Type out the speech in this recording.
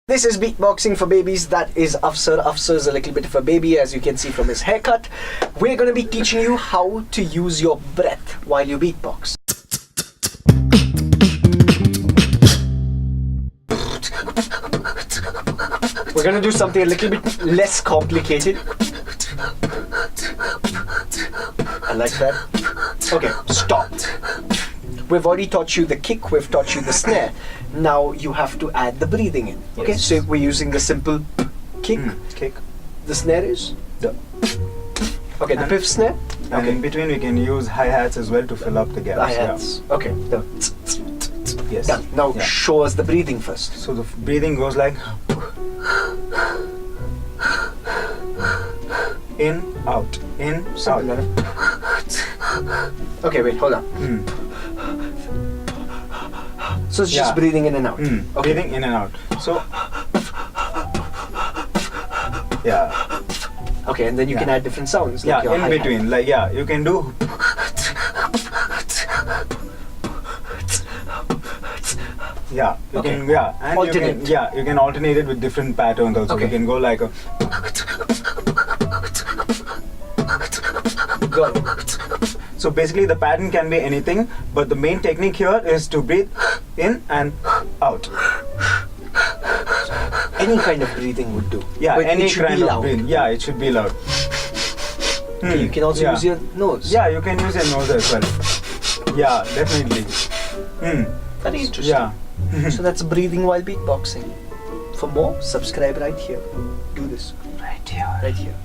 This is Beatboxing for Babies. That is Afsar. Afsar is a little bit of a baby, as you can see from his haircut. We're going to be teaching you how to use your breath while you beatbox. We're going to do something a little bit less complicated. I like that. Okay, stop. We've already taught you the kick, we've taught you the snare. Now you have to add the breathing in. Okay, Yes. so we're using the simple kick. Kick. The snare is? The. Okay, the fifth snare? And Okay. in between we can use hi-hats as well to fill up the gaps. The hi-hats. Okay, the Yeah. Yes. done. Now Yeah. show us the breathing first. So the breathing goes like in, out, in, Simple out. enough. Okay, wait, hold on. So it's just Yeah. breathing in and out. Okay. Breathing in and out. So yeah. Okay, and then you can Yeah. add different sounds. Yeah, Like your in hi-hat. between. Like yeah, you can do yeah, you Okay. can yeah, and Alternate. you can alternate it with different patterns also. Okay. You can go like a Got it. so basically the pattern can be anything, but the main technique here is to breathe in and out. Any kind of breathing would do. Yeah, But any it should kind be of loud. breathing. Yeah, it should be loud. Okay, you can also Yeah. use your nose. Yeah, you can use your nose as well. Yeah, definitely. Very interesting. Yeah. So that's breathing while beatboxing. For more, subscribe right here. Do this. Right here. Right here.